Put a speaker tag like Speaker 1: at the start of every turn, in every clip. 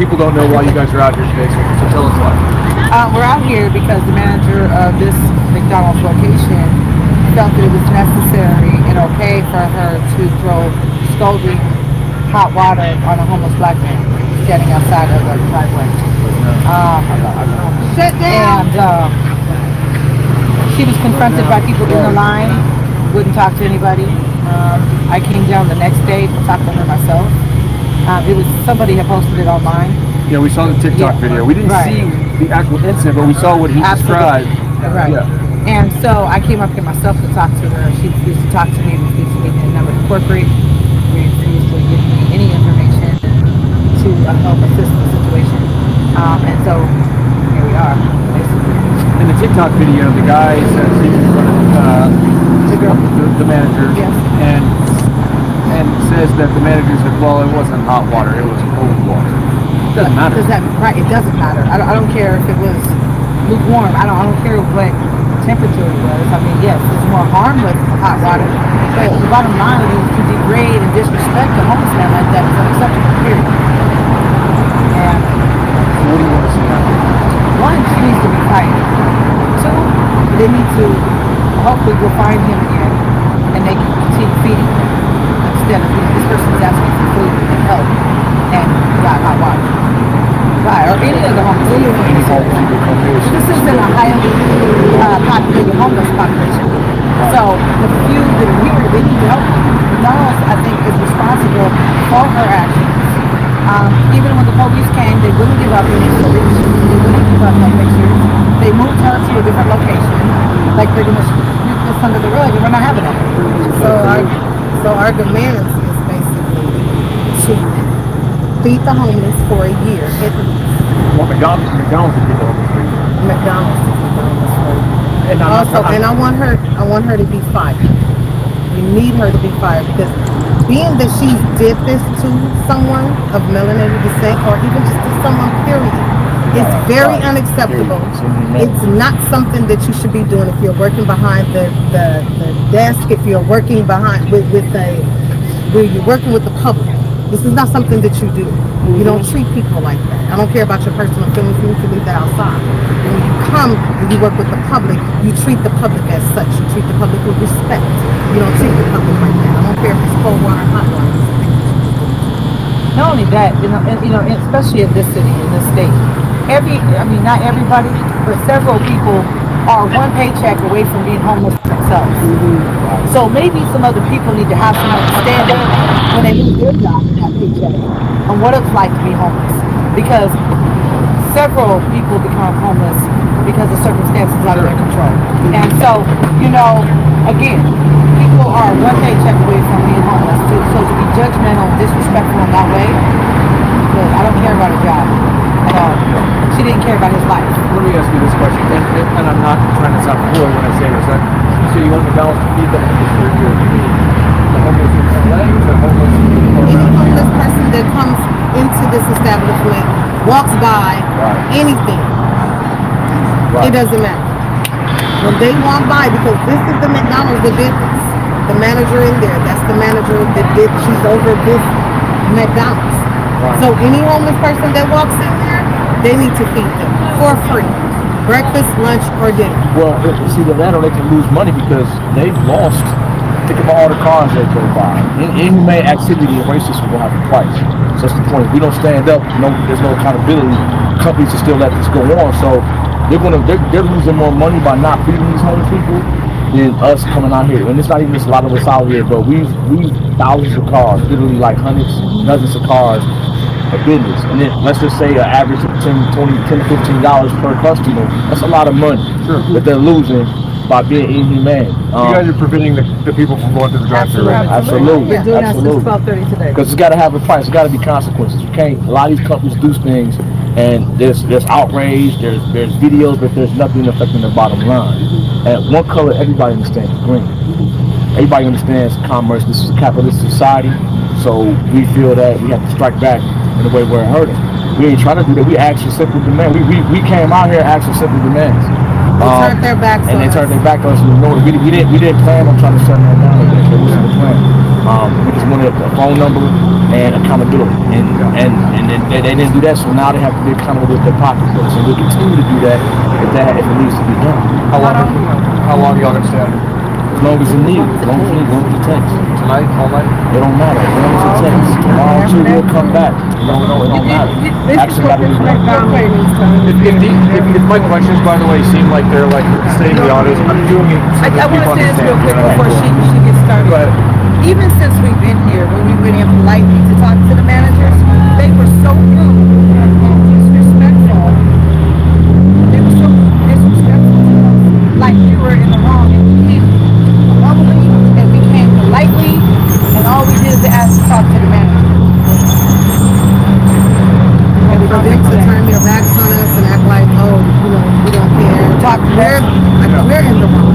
Speaker 1: people don't know why you guys are out here today, so tell us why.
Speaker 2: We're out here because the manager of this McDonald's location felt that it was necessary and okay for her to throw scalding hot water on a homeless black man standing outside of the driveway.
Speaker 3: Sit down.
Speaker 2: And she was confronted by people in the line, wouldn't talk to anybody. I came down the next day to talk to her myself. It was somebody had posted it online.
Speaker 1: Yeah, we saw the TikTok video. We didn't see the actual incident, but we saw what he described.
Speaker 2: Right. Yeah. And so I came up here myself to talk to her. She refused to talk to me, refused to give me the number to corporate, refused to give me any information to help assist the situation. And so here we are, basically.
Speaker 1: In the TikTok video, the guy says he's in front of the manager, and says that the manager said, well, it wasn't hot water, it was cold water. It doesn't matter.
Speaker 2: It doesn't matter. I don't care if it was lukewarm. I don't care what temperature it was. I mean, yes, there's more harm with hot water, but the bottom line is to degrade and disrespect a homeless man like that is unacceptable, period. And
Speaker 1: so what do you want to see happen?
Speaker 2: One, she needs to be fired. Two, they need to hopefully go find him again and they can continue feeding him instead of this person is asking for food and help and got hot water. Right, or any of the homeless. This isn't a highly populated homeless population. So the few that are here, they need help. McDonald's, I think, is responsible for her actions. Even when the police came, they wouldn't give up any footage. They wouldn't give up no pictures. They moved her to a different location. Like they're gonna sweep this under the rug and we're not having it.
Speaker 3: So our demands is basically to feed the homeless for a year.
Speaker 1: Well, McDonald's to feed the homeless for a year.
Speaker 3: McDonald's to feed the homeless for a year. And I want her to be fired. We need her to be fired because being that she did this to someone of melanated descent or even just to someone, period, it's very unacceptable. It's not something that you should be doing if you're working behind the desk, if you're working behind where you're working with the public. This is not something that you do. You don't treat people like that. I don't care about your personal feelings. You need to leave that outside. And when you come and you work with the public, you treat the public as such. You treat the public with respect. You don't treat the public like that. I don't care if it's cold water, hot water.
Speaker 2: Not only that, especially in this city, in this state, not everybody, but several people are one paycheck away from being homeless themselves. So maybe some other people need to have some understanding when they lose their job in that paycheck on what it's like to be homeless. Because several people become homeless because of circumstances out of their control. And so, again, people are one paycheck away from being homeless. So to be judgmental and disrespectful in that way, look, I don't care about a job at all. She didn't care about his life.
Speaker 1: Let me ask you this question, and I'm not trying to sound coy when I say this. So you want McDonald's to feed the homeless for a year? The homeless in LA, the homeless
Speaker 3: any homeless person that comes into this establishment, walks by, anything, it doesn't matter. When they walk by, because this is the McDonald's that did this. The manager in there, that's the manager that she's over this McDonald's. So any homeless person that walks in there, they need to feed them for free. Breakfast, lunch, or dinner.
Speaker 4: Well, see, the latter, they can lose money because they've lost. Think about all the cars they go by. Inhumane activity and racism will have a price. So that's the point. If we don't stand up, there's no accountability. Companies will still let this go on. So they're losing more money by not feeding these homeless people than us coming out here. And it's not even just a lot of us out here, but we've thousands of cars, literally like hundreds, dozens of cars of business. And then let's just say an average of $10 to $15 per customer. That's a lot of money that they're losing by being inhumane.
Speaker 1: You guys are preventing the people from going through the drive-thru right now.
Speaker 4: Absolutely.
Speaker 2: We're doing that since 12:30 today.
Speaker 4: Because it's got to have a price. It's got to be consequences. You can't. A lot of these companies do things, and there's outrage. There's videos, but there's nothing affecting the bottom line. And one color, everybody understands green. Everybody understands commerce. This is a capitalist society, so we feel that we have to strike back in a way where it hurt us. We ain't trying to do that. We ask for simple demands. We came out here and asked for simple demands.
Speaker 3: turned their backs
Speaker 4: and
Speaker 3: on
Speaker 4: they
Speaker 3: us.
Speaker 4: turned their back on us. We didn't plan on trying to shut them down. That wasn't the plan. We just wanted a phone number and accountability, and they didn't do that. So now they have to be accountable with their pocketbooks, and we'll continue to do that if it needs to be done.
Speaker 1: How long y'all gonna stay out here?
Speaker 4: As long as it needs, as long as it takes.
Speaker 1: Tonight, all night?
Speaker 4: It don't matter. As long as it takes. Tomorrow too, we'll come back. No, it don't matter. Action got to be done.
Speaker 1: If my questions, by the way, seem like they're like saying the autos, I'm doing it. So
Speaker 2: I
Speaker 1: that
Speaker 2: want
Speaker 1: people
Speaker 2: to say this real quick
Speaker 1: understand.
Speaker 2: before she gets started.
Speaker 1: Go ahead.
Speaker 2: Even since we've been here, when we went in politely to talk to the managers, they were so rude and disrespectful. They were so disrespectful to us, like we were in the wrong, and we came humbly and we came politely, and all we did is ask to talk to the manager.
Speaker 3: And for them to turn their backs on us and act like, oh, we don't care. We're in the wrong.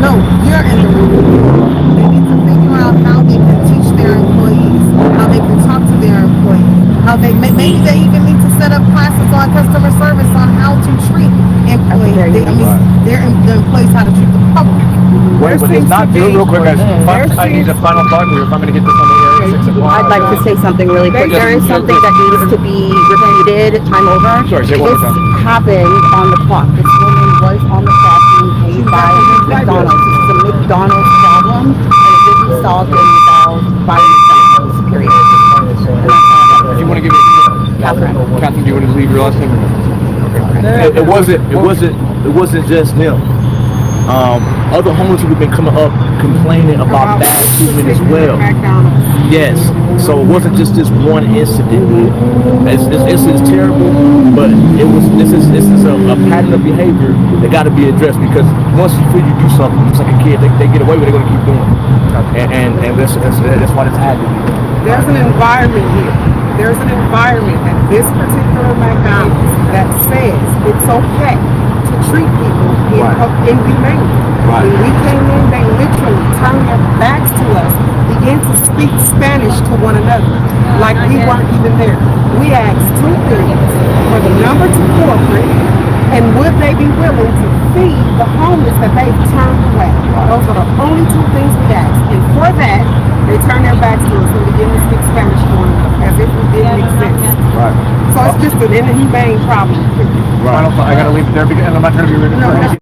Speaker 3: No, you're in the wrong. They need to figure out how they can teach their employees, how they can talk to their employees, how maybe they even need to set up classes on customer service on how to treat employees. The employees how to treat the public.
Speaker 4: Wait, but it's not
Speaker 1: Real quick, guys. I need a final thought here if I'm going to get this on the air at 6 o'clock.
Speaker 5: I'd like to say something really quick. There is something that needs to be repeated time over.
Speaker 1: Sorry, say it one more
Speaker 5: This
Speaker 1: time.
Speaker 5: happened on the clock. This woman was on the clock being paid by McDonald's. This is a McDonald's problem, and it will be solved and resolved by McDonald's, period. And that's all I got.
Speaker 1: If you want to give me,
Speaker 5: Catherine.
Speaker 1: Catherine, do you want to leave your last name?
Speaker 4: It wasn't just them. Other homeless people have been coming up complaining about bad treatment as well. Yes, so it wasn't just this one incident. It's terrible, but this is a pattern of behavior that got to be addressed, because once you feel you do something, it's like a kid, they get away with it, they're going to keep doing it, and that's why it's happening.
Speaker 6: There's an environment here. There's an environment at this particular McDonald's that says it's okay to treat people inhumanely.
Speaker 4: Right.
Speaker 6: When we came in, they literally turned their backs to us, began to speak Spanish to one another, like we weren't even there. We asked two things: for the number to corporate, and would they be willing to feed the homeless that they've turned away? Those are the only two things we asked. And for that, they turned their backs to us and began to speak Spanish to one another, as if we didn't exist.
Speaker 4: Right.
Speaker 6: So it's just an inhumane problem.
Speaker 1: Final thought. I got to leave it there, and I'm not trying to be rude.